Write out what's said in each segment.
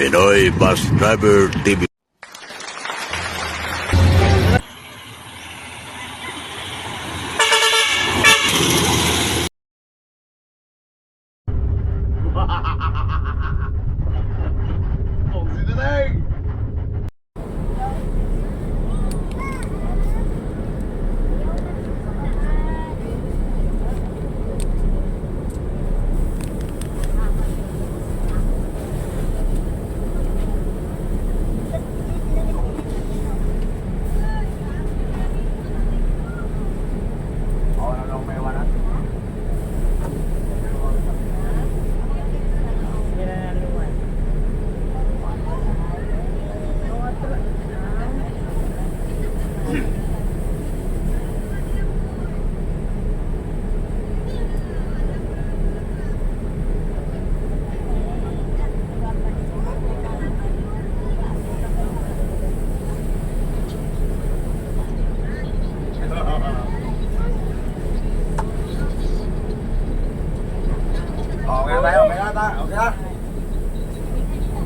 Pinoy Bus Driver TV.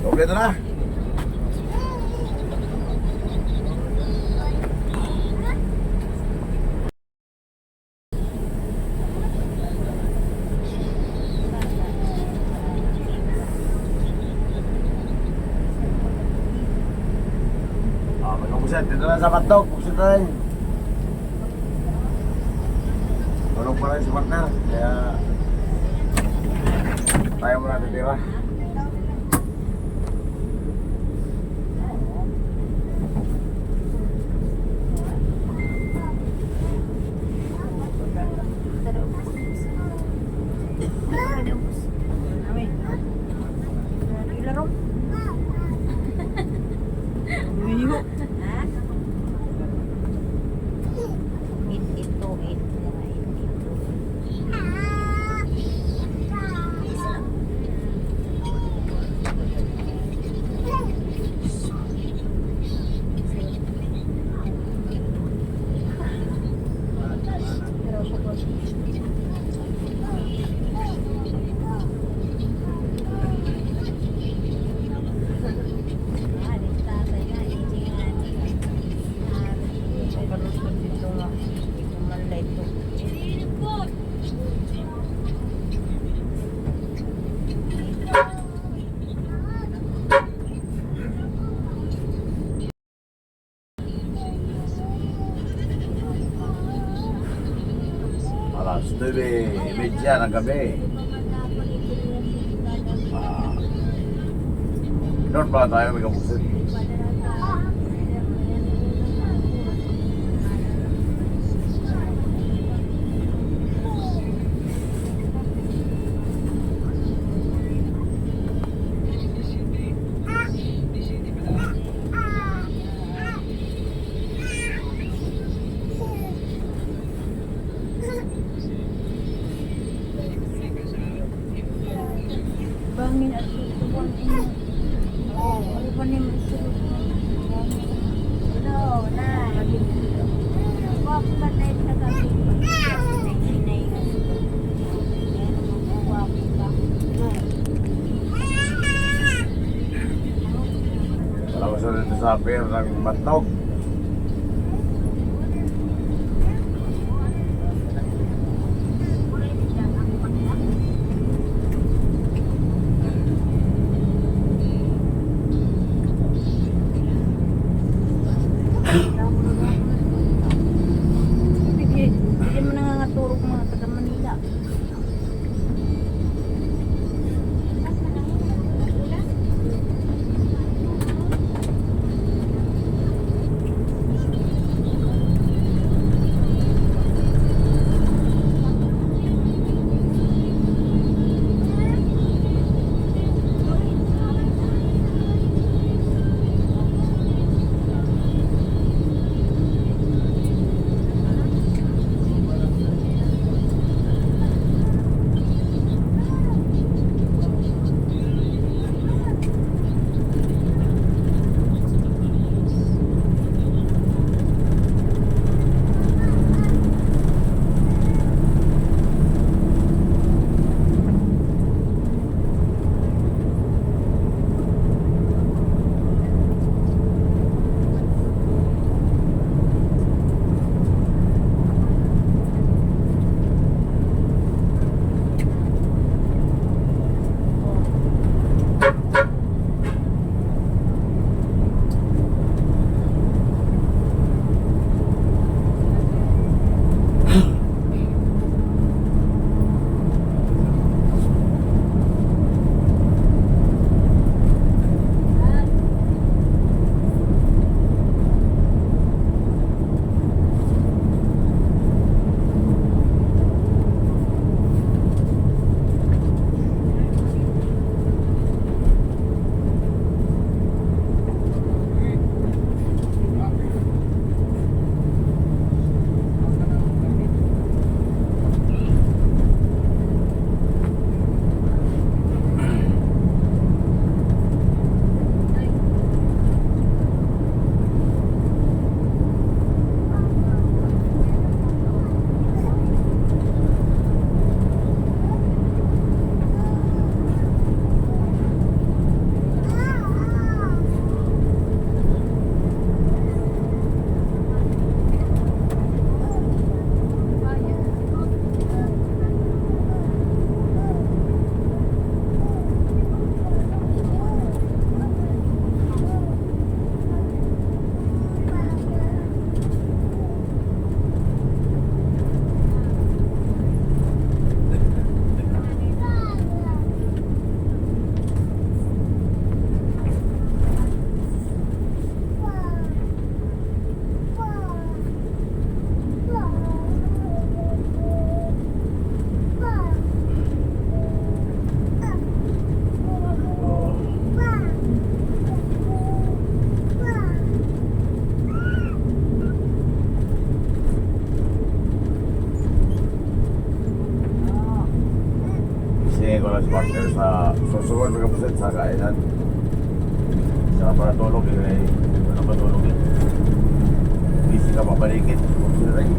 Kompleto na. Mag-umpisa, dito na sa Batog. Pusit na rin. Tulong pa rin si partner. Kaya tayo muna titira. Alas 9:30 ng gabi. Doon pa tayo may kapusin. Bangin at tutubuan ini. Oh, ano pa ni masulog na? No, na. Wag pa tayo sa gabi. Nay. Wag pa. Wala ko sa rin sa pier ng Batog. Hindi mo nangangaturok mga taga Manila. wala si partner sa susunod mga pusit sa kainan. Sa para tulog eh, ano ba tulog eh? Busy ka mapalikit. Pusit rin.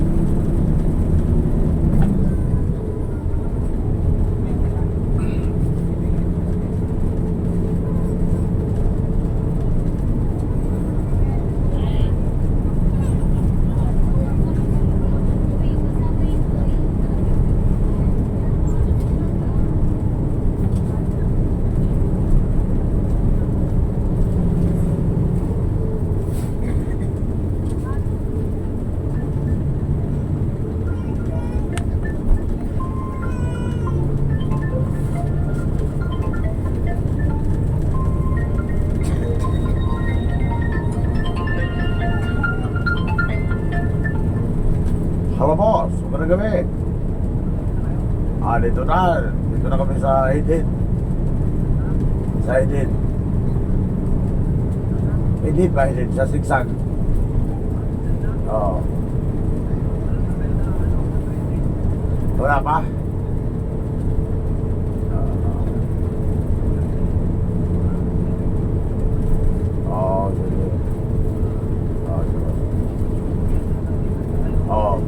Halo boss, magandang gabi. Dito na. Dito na kami sa Edit. Sa Edit. Edit ba Edit? Sa Sigsag. Oo. Wala pa? Sige. Sige. Oo.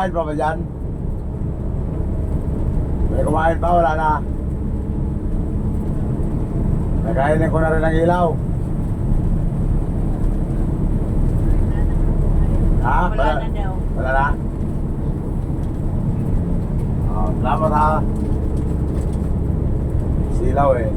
kumain pa ba dyan? May kumain pa, wala na. Nakainin ko na rin ang ilaw. Ha? Wala na daw. Wala na? Oh, salamat ha. Silaw eh.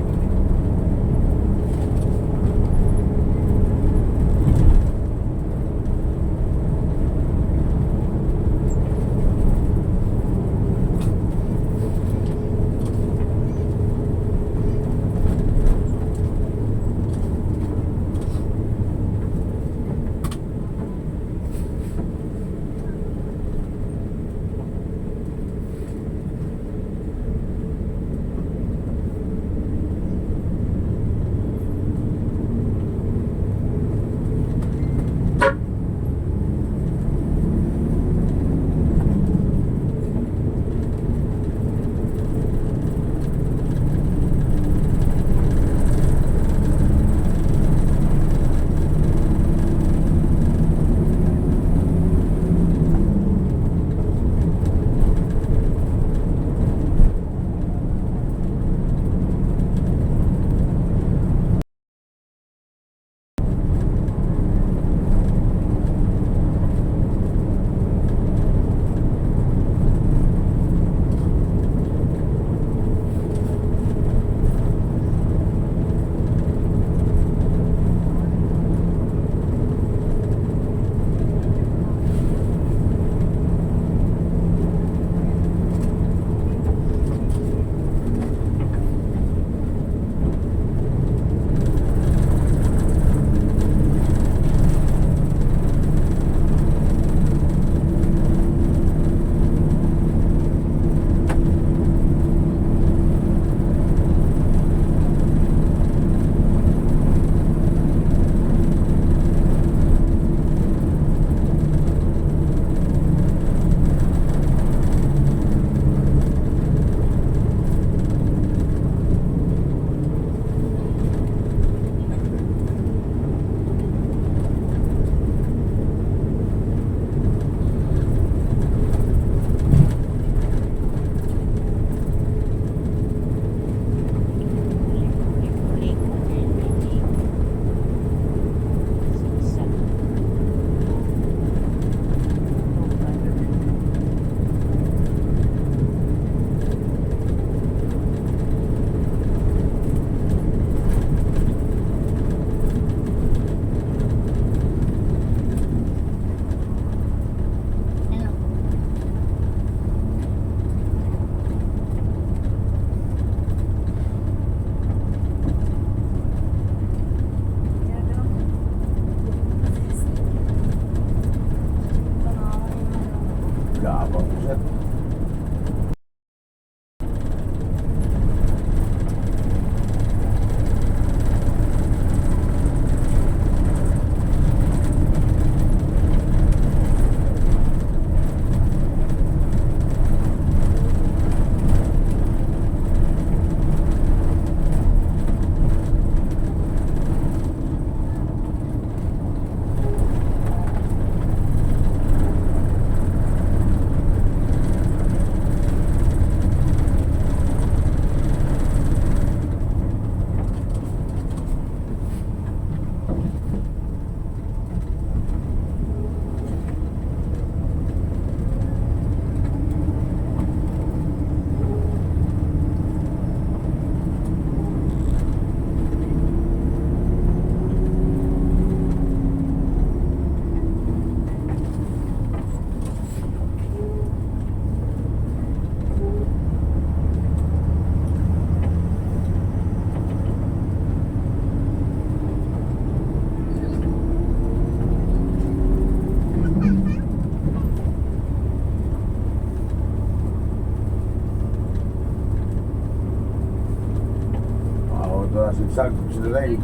Gabang sir. Sigsag sila rin.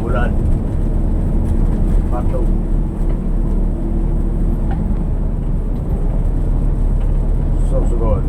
ulan. Pato. Sugod.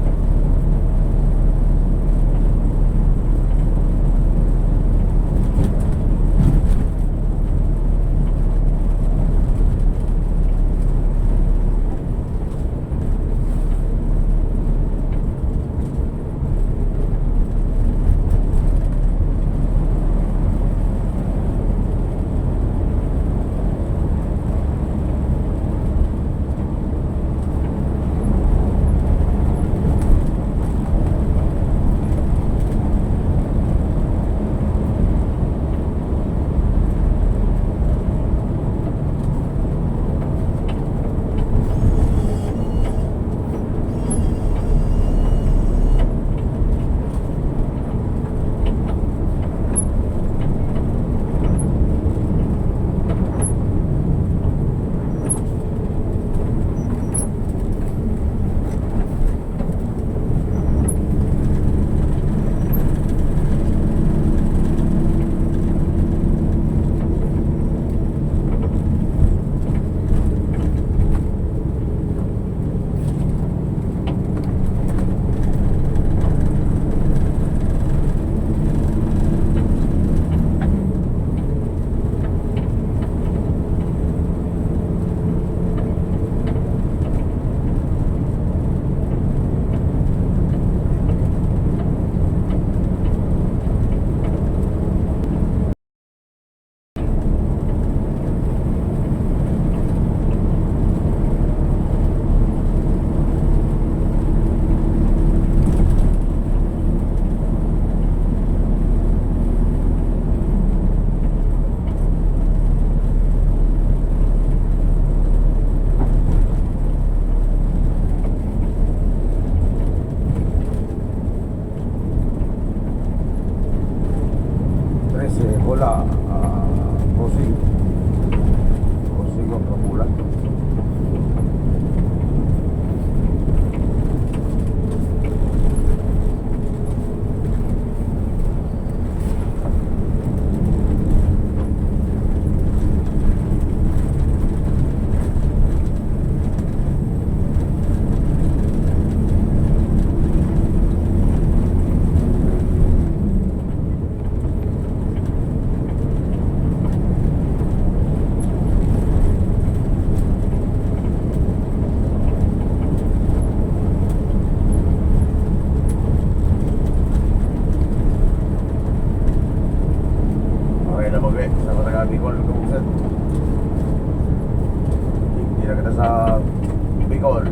Bola, crossing. Crossing of bola. Okay na mag sa Matagal Bicol, Kabuset. Hindi na kita sa Bicol.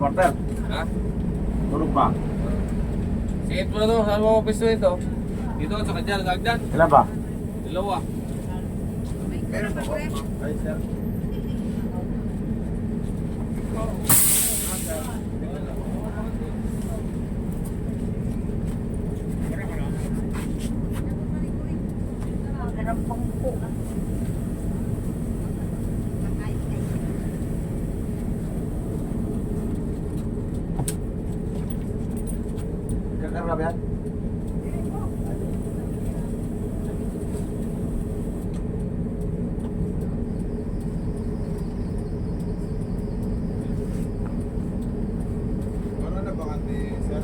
Partner, Ha? tulog ba? Sige mo na to, saan mo pisto ito? Dito sa kanya, nagagdan. Ilan ba? Dalawa. Ay, sir. Ganang pangko. Kakar ba yan? Wala na bakante, sir?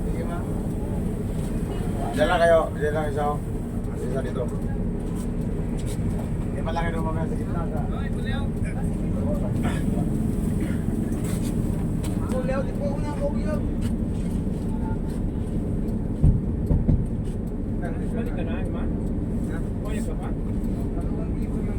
Sige, ma'am. Diyan lang kayo. Diyan lang isa. Isa dito. Hindi malaki doon mamaya sa gitna. Kuliao, di po una ko yun. Balik ka na, Iman. Kuya ka pa? Hindi ko rin.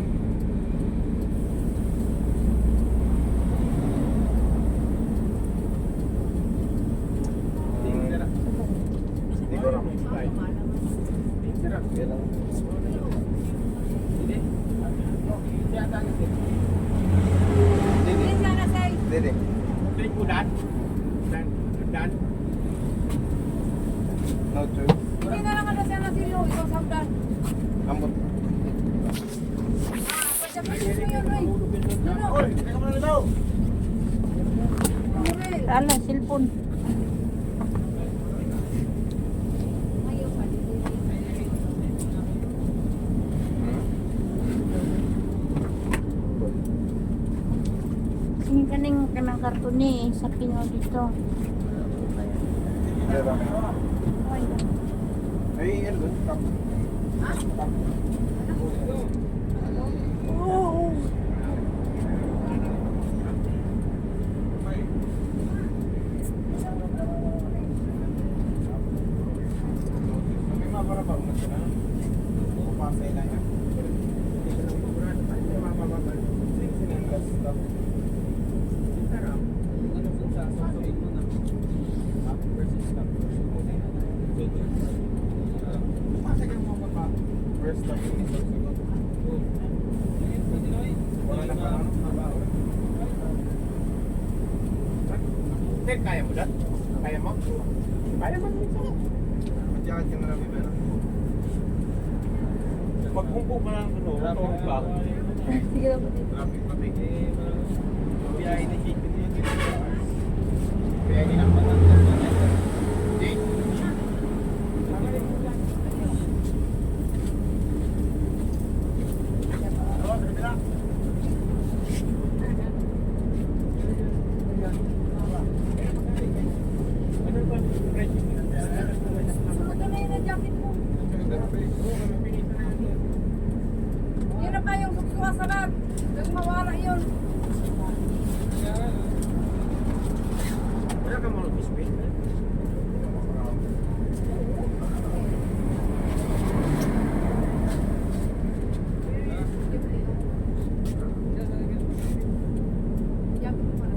Yan lang. Dede. No choice. Hindi na lang ano siya na silo, ikaw sabdan. Ambot. Pagkakas mo yun, Roy. Oy, teka mo na nito. Ala, cellphone. Ini kaning kanang karton ni sa Pino dito. Ay, ano doon? May mabarabang na sila. Kupasay na yan. First stop yung isang sagot. Wala na pa ano, trabaho. Ted, kaya mo dad? Kaya mo? Kaya mo minsan. Magjakat ka na namin meron. Magkumpo ka lang ano, matulog ka. Sige lang po dito. Traffic traffic. Biyahe na shake ko din. Kaya ginampan natin. Date. Ito na yun ang jacket mo. Yun na pa yung suksuwa sa bag. Huwag mawala yun. Wala ka mga biscuit. Jacket mo pala.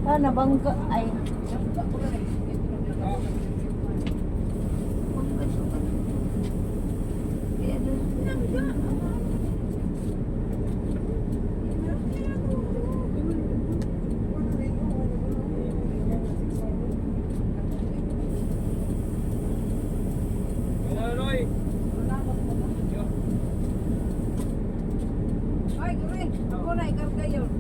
Sana bangga ay. Wala, Roy. Ay, gure, ako na ikarga yun.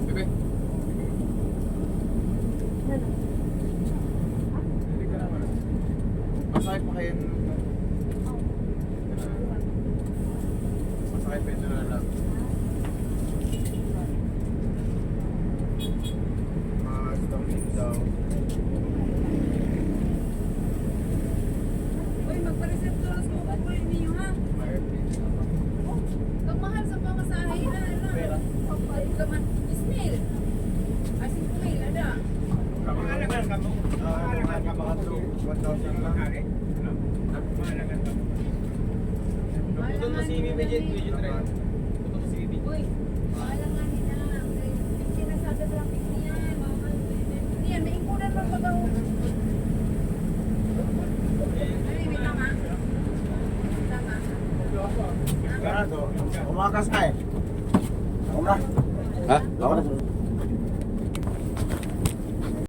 Bebe. Masakit pa kayo. Masakit pa ito na lang. Stomach daw. Uy, magpa-reseptoras ko ba po ninyo ha? Kang mahal sa pamasahe na, ano? Pera. Ay, kaman, ismail. Ay, si Kumail, ada. Kamahalangan ka mo. Kamahalangan ka mga 1,000 lang. Kamahalangan ka mo. Puto mo si Mimi Jet, medyo try. Puto mo si Mimi. Uy, wala nga nila. Hindi na sa traffic niya. Yan, may ikunan mo pag ako. Ay, may tama. Tama. Umakas ka eh. Ako na. Ha? Ako na.